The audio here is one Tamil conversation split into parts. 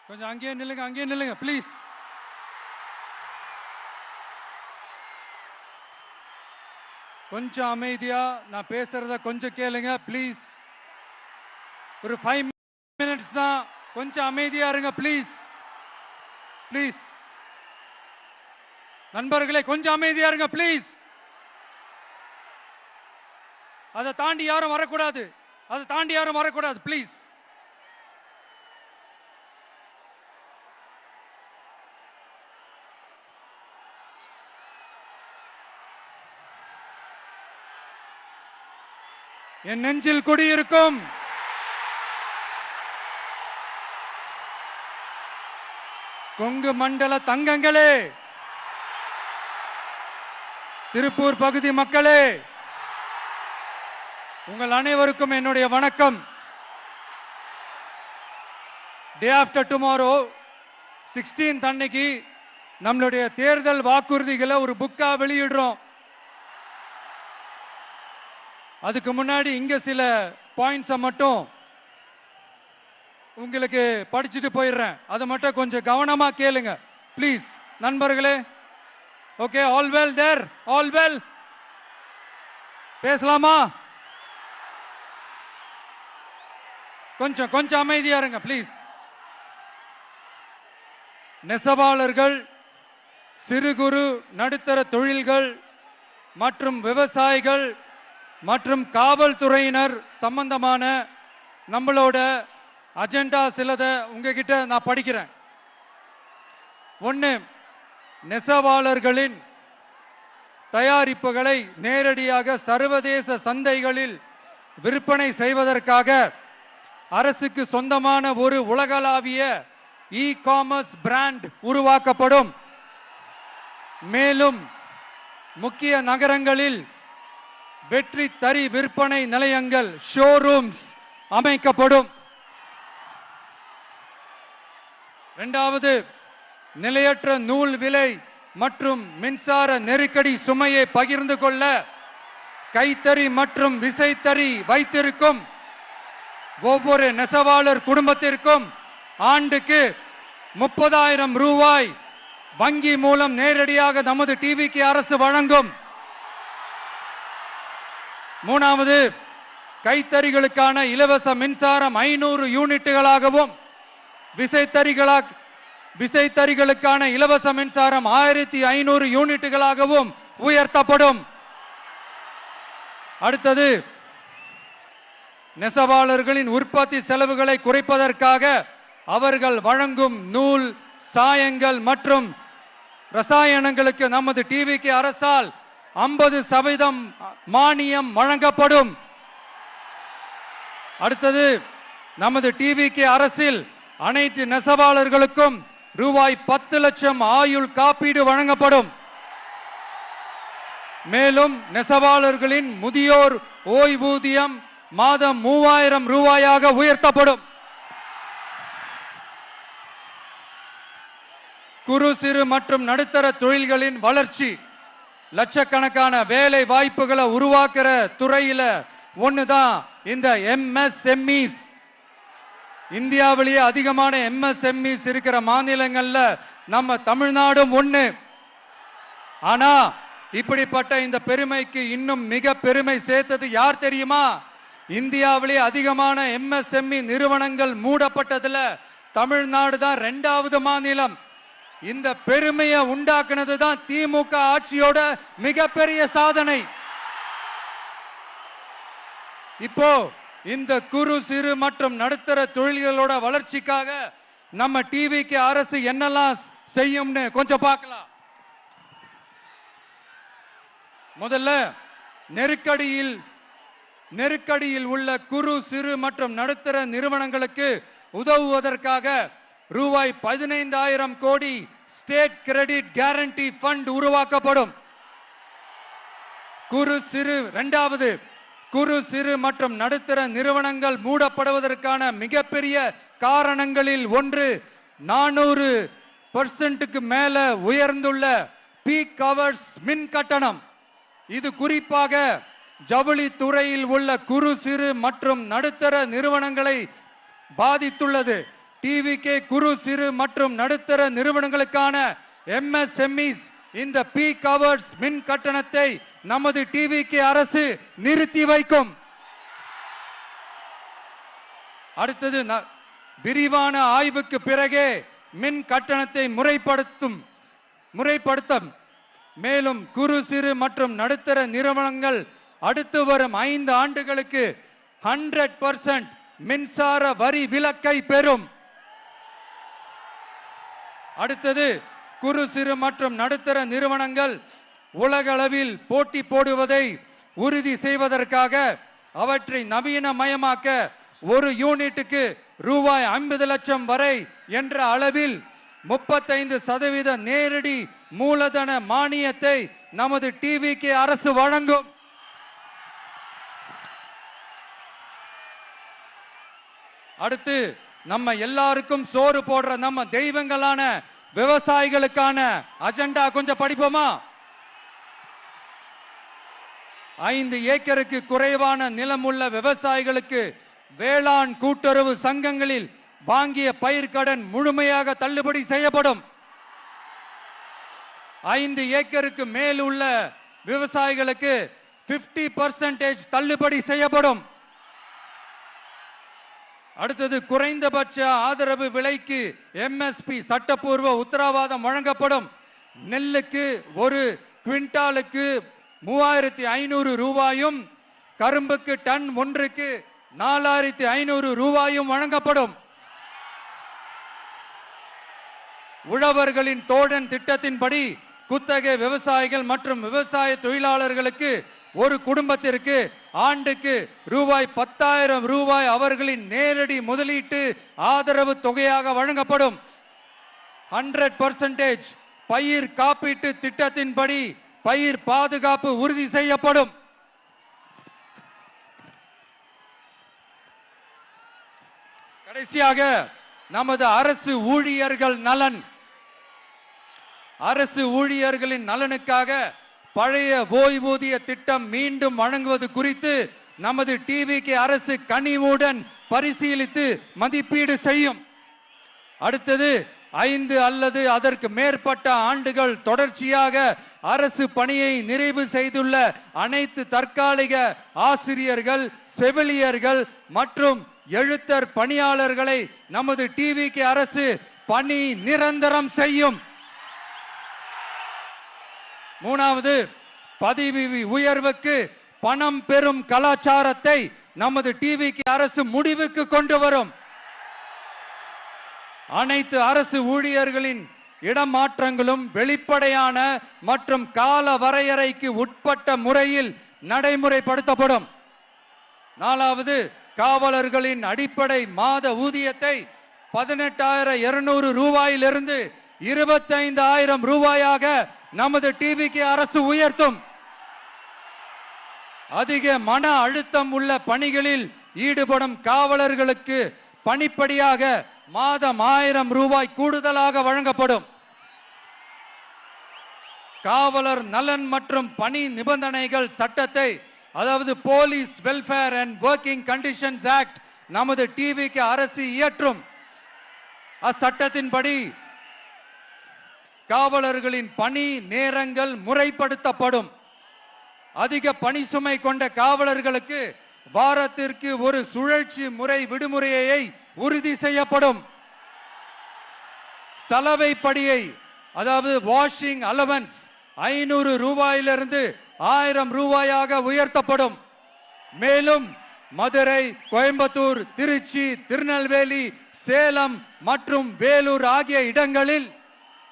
கொஞ்சம் அங்கேயே நில்லுங்க ப்ளீஸ். கொஞ்சம் அமைதியா நான் பேசுறத கொஞ்சம் கேளுங்க ப்ளீஸ். ஒரு 5 மினிட்ஸ் தான், கொஞ்சம் அமைதியா இருங்க ப்ளீஸ். ப்ளீஸ் நண்பர்களே, கொஞ்சம் அமைதியா இருங்க ப்ளீஸ். அதை தாண்டி யாரும் வரக்கூடாது ப்ளீஸ். என் நெஞ்சில் குடியிருக்கும் கொங்கு மண்டல தங்கங்களே, திருப்பூர் பகுதி மக்களே, உங்கள் அனைவருக்கும் என்னுடைய வணக்கம். டே ஆஃப்டர் டுமாரோ 16th அன்னைக்கு நம்மளுடைய தேர்தல் வாக்குறுதிகளை ஒரு புக்கா வெளியிடுறோம். அதுக்கு முன்னாடி இங்க சில பாயிண்ட்ஸை மட்டும் உங்களுக்கு படிச்சுட்டு போயிடுறேன். அதை மட்டும் கொஞ்சம் கவனமா கேளுங்க ப்ளீஸ் நண்பர்களே. Okay, all well there? All well? பேசலாமா? கொஞ்சம் அமைதியா இருங்க ப்ளீஸ். நெசவாளர்கள், சிறு குறு நடுத்தர தொழில்கள் மற்றும் விவசாயிகள் மற்றும் காவல்துறையினர் சம்பந்தமான நம்மளோட அஜெண்டா சிலதை உங்ககிட்ட நான் படிக்கிறேன். 1, நெசவாளர்களின் தயாரிப்புகளை நேரடியாக சர்வதேச சந்தைகளில் விற்பனை செய்வதற்காக அரசுக்கு சொந்தமான ஒரு உலகளாவிய இ-காமர்ஸ் பிராண்ட் உருவாக்கப்படும். மேலும் முக்கிய நகரங்களில் வெற்றி தறி விற்பனை நிலையங்கள், ஷோரூம்ஸ் அமைக்கப்படும். 2வது, நிலையற்ற நூல் விலை மற்றும் மின்சார நெருக்கடி சுமையை பகிர்ந்து கொள்ள கைத்தறி மற்றும் விசைத்தறி வைத்திருக்கும் ஒவ்வொரு நெசவாளர் குடும்பத்திற்கும் ஆண்டுக்கு 30,000 ரூபாய் வங்கி மூலம் நேரடியாக நமது டிவிக்கு அரசு வழங்கும். 3வது, கைத்தறிகளுக்கான இலவச மின்சாரம் 500 யூனிட்டுகளாகவும் விசைத்தறிகளுக்கான இலவச மின்சாரம் 1500 யூனிட்டுகளாகவும் உயர்த்தப்படும். அடுத்தது, நெசவாளர்களின் உற்பத்தி செலவுகளை குறைப்பதற்காக அவர்கள் வழங்கும் நூல், சாயங்கள் மற்றும் ரசாயனங்களுக்கு நமது டிவிக்கு அரசால் 50% மானியம் வழங்கப்படும். அடுத்தது, நமது டிவிக்கு அரசில் அனைத்து நெசவாளர்களுக்கும் ரூபாய் 10 லட்சம் ஆயுள் காப்பீடு வழங்கப்படும். மேலும் நெசவாளர்களின் முதியோர் ஓய்வூதியம் மாதம் 3000 ரூபாயாக உயர்த்தப்படும். குறு சிறு மற்றும் நடுத்தர தொழில்களின் வளர்ச்சி, லட்சக்கணக்கான வேலை வாய்ப்புகளை உருவாக்குற துறையில ஒண்ணுதான் இந்த MSMEs. இந்தியாவிலேயே அதிகமான MSMEs இருக்கிற மாநிலங்கள்ல நம்ம தமிழ்நாடும் ஒண்ணு. ஆனா இப்படிப்பட்ட இந்த பெருமைக்கு இன்னும் மிக பெருமை சேர்த்தது யார் தெரியுமா? இந்தியாவிலே அதிகமான MSME நிறுவனங்கள் மூடப்பட்டதுல தமிழ்நாடு தான் 2வது மாநிலம். இந்த பெருமையை உண்டாக்குனது தான் திமுக ஆட்சியோட மிகப்பெரிய சாதனை. இப்போ இந்த குறு சிறு மற்றும் நடுத்தர தொழில்களோட வளர்ச்சிக்காக நம்ம டிவிக்கு அரசு என்னெல்லாம் செய்யும்னு கொஞ்சம் பார்க்கலாம். முதல்ல, நெருக்கடியில் உள்ள குறு சிறு மற்றும் நடுத்தர நிறுவனங்களுக்கு உதவுவதற்காக ரூபாய் 15,000 கோடி ஸ்டேட் கிரெடிட் கேரண்டி ஃபண்ட் உருவாக்கப்படும். 2வது, குறு சிறு மற்றும் நடுத்தர நிறுவனங்கள் மூடப்படுவதற்கான மிகப்பெரிய காரணங்களில் ஒன்று 400% மேல உயர்ந்துள்ள பீக் ஹவர்ஸ் மின் கட்டணம். இது குறிப்பாக ஜவுளி துறையில் உள்ள குறு சிறு மற்றும் நடுத்தர நிறுவனங்களை பாதித்துள்ளது. டிவிகே குறு சிறு மற்றும் நடுத்தர நிறுவனங்களுக்கான MSMEs இந்த பீக் ஹவர்ஸ் மின் கட்டணத்தை நமது டிவிகே அரசு நிறுத்தி வைக்கும். அடுத்தது விரிவான ஆய்வுக்கு பிறகே மின் கட்டணத்தை முறைப்படுத்தும். மேலும் குறு சிறு மற்றும் நடுத்தர நிறுவனங்கள் அடுத்து வரும் 5 ஆண்டுகளுக்கு 100% மின்சார வரி விலக்கை பெறும். அடுத்தது குறு சிறு மற்றும் நடுத்தர நிறுவனங்கள் உலகளவில் போட்டி போடுவதை உறுதி செய்வதற்காக அவற்றை நவீனமயமாக்க ஒரு யூனிட்டுக்கு ரூபாய் 50 லட்சம் வரை என்ற அளவில் 35% நேரடி மூலதன மானியத்தை நமது டிவிகே அரசு வழங்கும். அடுத்து நம்ம எல்லாருக்கும் சோறு போடுற நம்ம தெய்வங்களான விவசாயிகளுக்கான அஜெண்டா கொஞ்சம் படிப்போமா? 5 ஏக்கருக்கு குறைவான நிலமுள்ள விவசாயிகளுக்கு வேளாண் கூட்டுறவு சங்கங்களில் வாங்கிய பயிர்க்கடன் முழுமையாக தள்ளுபடி செய்யப்படும். 5 ஏக்கருக்கு மேல் உள்ள விவசாயிகளுக்கு 50% தள்ளுபடி செய்யப்படும். அடுத்தது குறைந்தபட்ச ஆதரவு விலைக்கு MSP சட்டப்பூர்வ உத்தரவாதம் வழங்கப்படும். நெல்லுக்கு ஒரு குவிண்டாலுக்கு 3500 ரூபாயும் கரும்புக்கு டன் ஒன்றுக்கு 4500 ரூபாயும் வழங்கப்படும். உழவர்களின் தோழன் திட்டத்தின்படி குத்தகை விவசாயிகள் மற்றும் விவசாய தொழிலாளர்களுக்கு ஒரு குடும்பத்திற்கு ஆண்டுக்கு ரூபாய் 10,000 ரூபாய் அவர்களின் நேரடி முதலீட்டு ஆதரவு தொகையாக வழங்கப்படும். 100% பயிர் காப்பீட்டு திட்டத்தின்படி பயிர் பாதுகாப்பு உறுதி செய்யப்படும். கடைசியாக நமது அரசு ஊழியர்களின் நலனுக்காக பழைய ஓய்வூதிய திட்டம் மீண்டும் வழங்குவது குறித்து நமது டிவிகே அரசு கனிவுடன் பரிசீலித்து மதிப்பீடு செய்யும். அடுத்தது 5 அல்லது அதற்கு மேற்பட்ட ஆண்டுகள் தொடர்ச்சியாக அரசு பணியை நிறைவு செய்துள்ள அனைத்து தற்காலிக ஆசிரியர்கள், செவிலியர்கள் மற்றும் எழுத்தர் பணியாளர்களை நமது டிவிகே அரசு பணி நிரந்தரம் செய்யும். 3வது, பதவி உயர்வுக்கு பணம் பெறும் கலாச்சாரத்தை நமது டிவிகே அரசு முடிவுக்கு கொண்டு வரும். அனைத்து அரசு ஊழியர்களின் இடமாற்றங்களும் வெளிப்படையான மற்றும் கால வரையறைக்கு உட்பட்ட முறையில் நடைமுறைப்படுத்தப்படும். 4வது, காவலர்களின் அடிப்படை மாத ஊதியத்தை 18,200 ரூபாயிலிருந்து 25,000 ரூபாயாக நமது டிவிகே அரசு உயர்த்தும். அதிக மன அழுத்தம் உள்ள பணிகளில் ஈடுபடும் காவலர்களுக்கு பணிப்படியாக மாதம் 1000 ரூபாய் கூடுதலாக வழங்கப்படும். காவலர் நலன் மற்றும் பணி நிபந்தனைகள் சட்டத்தை, அதாவது police welfare and working conditions act, நமது டிவிகே அரசு இயற்றும். அச்சட்டத்தின்படி காவலர்களின் பணி நேரங்கள் முறைப்படுத்தப்படும். அதிக பணி சுமை கொண்ட காவலர்களுக்கு வாரத்திற்கு ஒரு சுழற்சி முறை விடுமுறையை உறுதி செய்யப்படும். சலவை படியை, அதாவது வாஷிங் அலவன்ஸ் 500 ரூபாயிலிருந்து 1000 ரூபாயாக உயர்த்தப்படும். மேலும் மதுரை, கோயம்புத்தூர், திருச்சி, திருநெல்வேலி, சேலம் மற்றும் வேலூர் ஆகிய இடங்களில்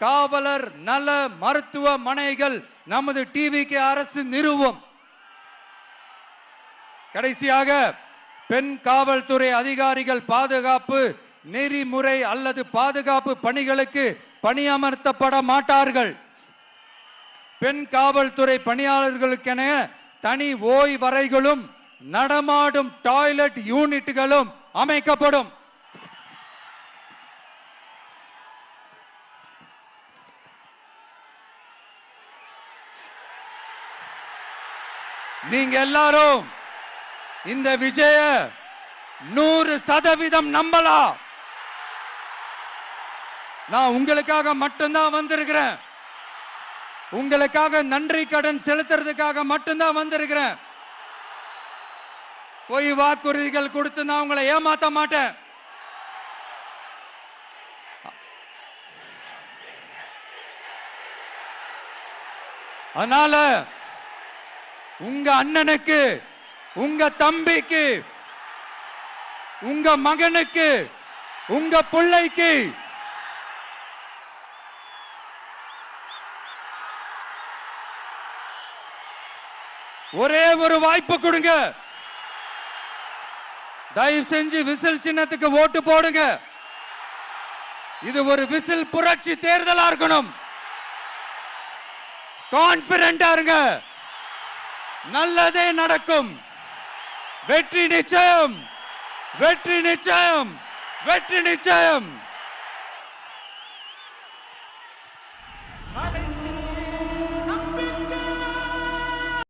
காவலர் நல மருத்துவமனைகள் நமது டிவிகே அரசு நிறுவும். கடைசியாக பெண் காவல்துறை அதிகாரிகள் பாதுகாப்பு நெறிமுறை அல்லது பாதுகாப்பு பணிகளுக்கு பணியமர்த்தப்பட மாட்டார்கள். பெண் காவல்துறை பணியாளர்களுக்கென தனி ஓய்வறைகளும் நடமாடும் டாய்லெட் யூனிட்டுகளும் அமைக்கப்படும். நீங்க எல்லாரும் இந்த விஜய 100% நம்பலாம். நான் உங்களுக்காக மட்டும்தான் வந்திருக்கிறேன். உங்களுக்காக நன்றி கடன் செலுத்துறதுக்காக மட்டும்தான் வந்திருக்கிறேன். பொய் வாக்குறுதிகள் கொடுத்து நான் உங்களை ஏமாத்த மாட்டேன். அதனால உங்க அண்ணனுக்கு, உங்க தம்பிக்கு, உங்க மகனுக்கு, உங்க பிள்ளைக்கு ஒரே ஒரு வாய்ப்பு கொடுங்க. தயவு செஞ்சு விசில் சின்னத்துக்கு ஓட்டு போடுங்க. இது ஒரு விசில் புரட்சி தேர்தலா இருக்கணும். கான்பிடென்டா இருங்க. நல்லதே நடக்கும். வெற்றி நிச்சயம், வெற்றி நிச்சயம், வெற்றி நிச்சயம்.